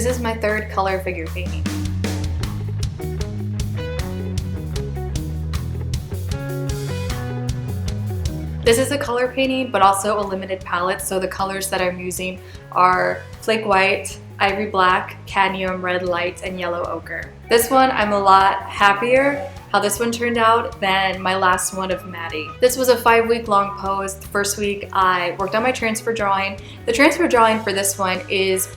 This is my third color figure painting. This is a color painting, but also a limited palette, so the colors that I'm using are flake white, ivory black, cadmium red light, and yellow ochre. This one I'm a lot happier how this one turned out than my last one of Maddie. This was a 5-week long pose. The first week I worked on my transfer drawing. The transfer drawing for this one is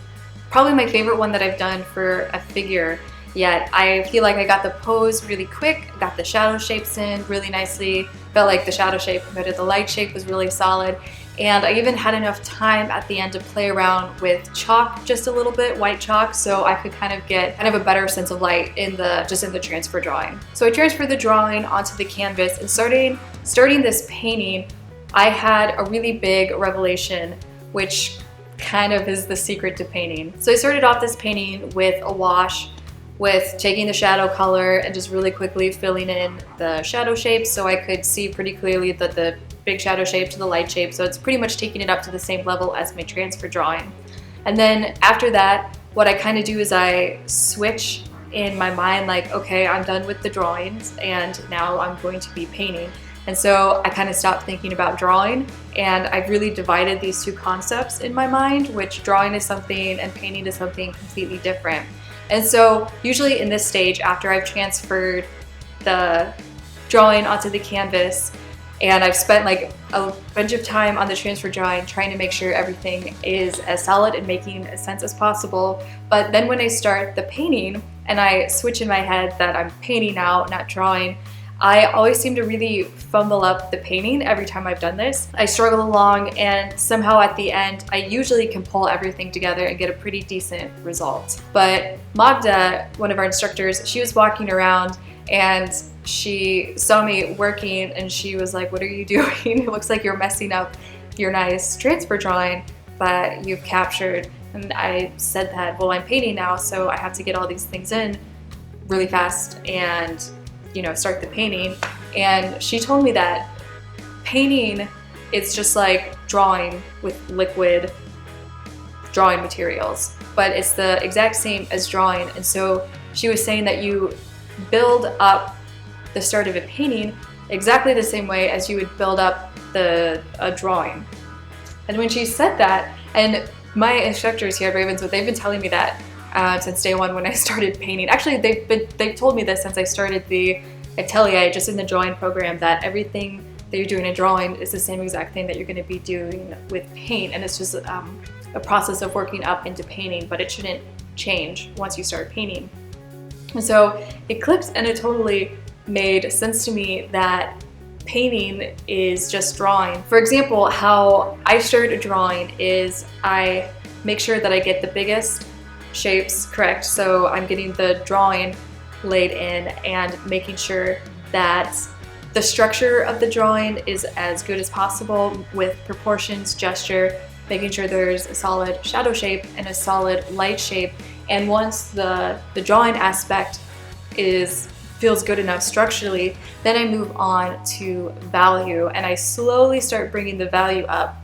probably my favorite one that I've done for a figure yet. I feel like I got the pose really quick, got the shadow shapes in really nicely, felt like the shadow shape compared to the light shape was really solid, and I even had enough time at the end to play around with chalk just a little bit, white chalk, so I could kind of get a better sense of light in the transfer drawing. So I transferred the drawing onto the canvas, and starting this painting, I had a really big revelation, which kind of is the secret to painting. So I started off this painting with a wash, with taking the shadow color and just really quickly filling in the shadow shapes so I could see pretty clearly that the big shadow shape to the light shape, so it's pretty much taking it up to the same level as my transfer drawing. And then after that, what I kind of do is I switch in my mind, like, okay, I'm done with the drawings and now I'm going to be painting. And so I kind of stopped thinking about drawing, and I've really divided these two concepts in my mind, which drawing is something and painting is something completely different. And so usually in this stage, after I've transferred the drawing onto the canvas and I've spent like a bunch of time on the transfer drawing trying to make sure everything is as solid and making as sense as possible, but then when I start the painting and I switch in my head that I'm painting now, not drawing, I always seem to really fumble up the painting every time I've done this. I struggle along, and somehow at the end, I usually can pull everything together and get a pretty decent result. But Magda, one of our instructors, she was walking around and she saw me working and she was like, "What are you doing? It looks like you're messing up your nice transfer drawing that you've captured." And I said that, well, I'm painting now, so I have to get all these things in really fast and start the painting. And she told me that painting is just like drawing with liquid drawing materials, but it's the exact same as drawing. And so she was saying that you build up the start of a painting exactly the same way as you would build up a drawing. And when she said that, and my instructors here at Ravenswood, they've been telling me that since day one when I started painting. Actually, they've told me this since I started the Atelier, just in the drawing program, that everything that you're doing in drawing is the same exact thing that you're going to be doing with paint, and it's just a process of working up into painting, but it shouldn't change once you start painting. And so it clicked, and it totally made sense to me that painting is just drawing. For example, how I started drawing is I make sure that I get the biggest shapes correct, so I'm getting the drawing laid in and making sure that the structure of the drawing is as good as possible with proportions, gesture, making sure there's a solid shadow shape and a solid light shape. And once the drawing aspect feels good enough structurally, then I move on to value, and I slowly start bringing the value up.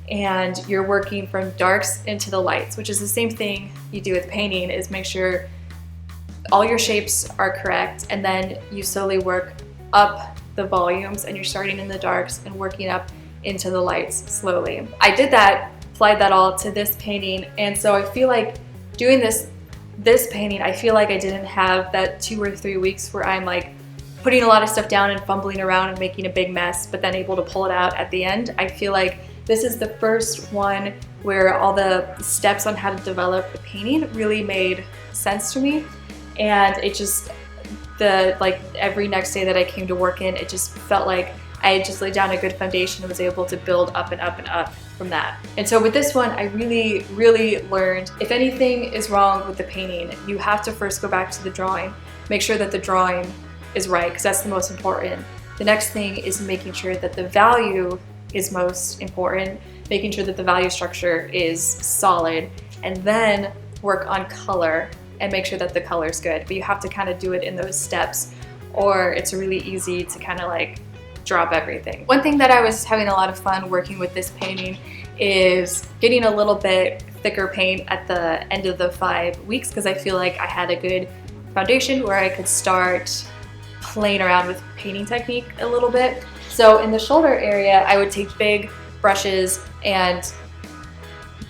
And you're working from darks into the lights, which is the same thing you do with painting, is make sure all your shapes are correct, and then you slowly work up the volumes, and you're starting in the darks and working up into the lights slowly. I did that, applied that all to this painting, and so I feel like doing this painting, I feel like I didn't have that 2 or 3 weeks where I'm like putting a lot of stuff down and fumbling around and making a big mess, but then able to pull it out at the end. I feel like this is the first one where all the steps on how to develop the painting really made sense to me, and it just, every next day that I came to work in, it just felt like I had just laid down a good foundation and was able to build up and up and up from that. And so with this one, I really, really learned, if anything is wrong with the painting, you have to first go back to the drawing, make sure that the drawing is right, because that's the most important. The next thing is making sure that the value is most important, making sure that the value structure is solid, and then work on color and make sure that the color is good. But you have to kind of do it in those steps, or it's really easy to kind of like drop everything. One thing that I was having a lot of fun working with this painting is getting a little bit thicker paint at the end of the 5 weeks because I feel like I had a good foundation where I could start playing around with painting technique a little bit. So in the shoulder area, I would take big brushes and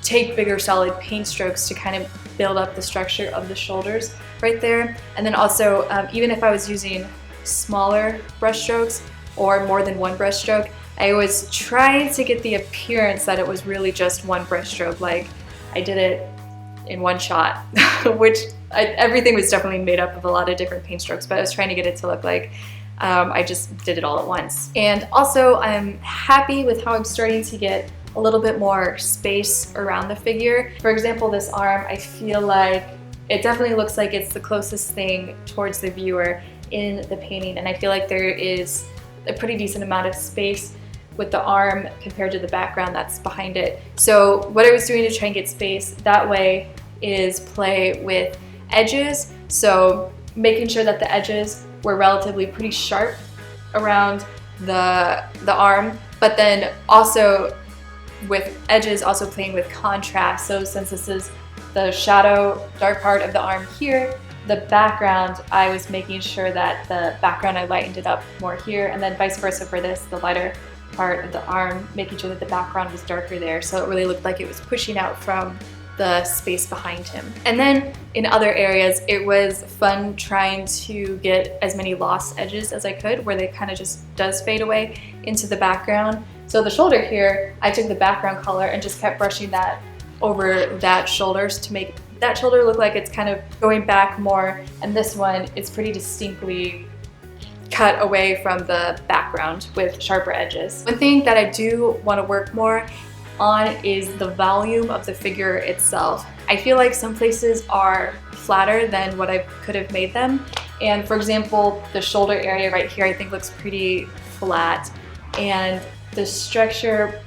take bigger solid paint strokes to kind of build up the structure of the shoulders right there. And then also, even if I was using smaller brush strokes or more than one brush stroke, I was trying to get the appearance that it was really just one brush stroke, like I did it in one shot, which everything was definitely made up of a lot of different paint strokes, but I was trying to get it to look like I just did it all at once. And also, I'm happy with how I'm starting to get a little bit more space around the figure. For example, this arm, I feel like it definitely looks like it's the closest thing towards the viewer in the painting, and I feel like there is a pretty decent amount of space with the arm compared to the background that's behind it. So what I was doing to try and get space that way is play with edges. So making sure that the edges were relatively pretty sharp around the arm, but then also with edges also playing with contrast. So since this is the shadow dark part of the arm here, the background, I was making sure that the background I lightened it up more here, and then vice versa for this, the lighter part of the arm, making sure that the background was darker there, so it really looked like it was pushing out from the space behind him. And then in other areas, it was fun trying to get as many lost edges as I could, where they kind of just does fade away into the background. So the shoulder here, I took the background color and just kept brushing that over that shoulders to make that shoulder look like it's kind of going back more, and this one is pretty distinctly cut away from the background with sharper edges. One thing that I do want to work more on is the volume of the figure itself. I feel like some places are flatter than what I could have made them, and for example, the shoulder area right here I think looks pretty flat, and the structure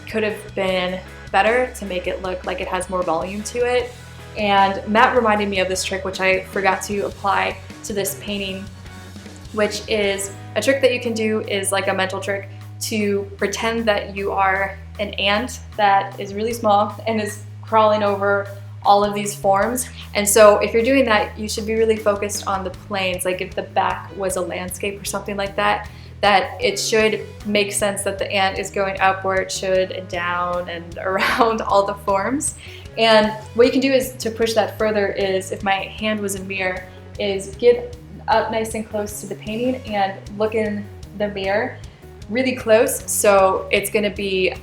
could have been better to make it look like it has more volume to it. And Matt reminded me of this trick, which I forgot to apply to this painting, which is a trick that you can do is like a mental trick to pretend that you are an ant that is really small and is crawling over all of these forms. And so if you're doing that, you should be really focused on the planes. Like if the back was a landscape or something like that, that it should make sense that the ant is going up where it should and down and around all the forms. And what you can do is to push that further is, if my hand was a mirror, is get up nice and close to the painting and look in the mirror really close. So it's going to be,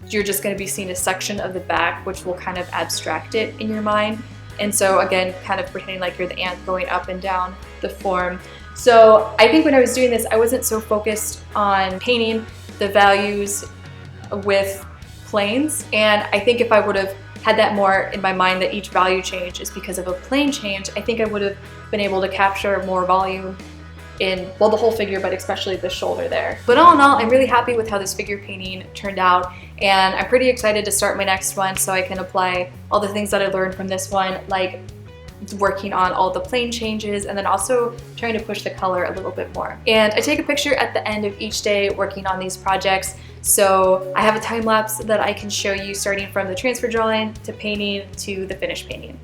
you're just going to be seeing a section of the back, which will kind of abstract it in your mind. And so again, kind of pretending like you're the ant going up and down the form. So I think when I was doing this, I wasn't so focused on painting the values with planes. And I think if I would have had that more in my mind, that each value change is because of a plane change, I think I would have been able to capture more volume in, well, the whole figure, but especially the shoulder there. But all in all, I'm really happy with how this figure painting turned out, and I'm pretty excited to start my next one so I can apply all the things that I learned from this one, like working on all the plane changes and then also trying to push the color a little bit more. And I take a picture at the end of each day working on these projects. So I have a time lapse that I can show you starting from the transfer drawing to painting to the finished painting.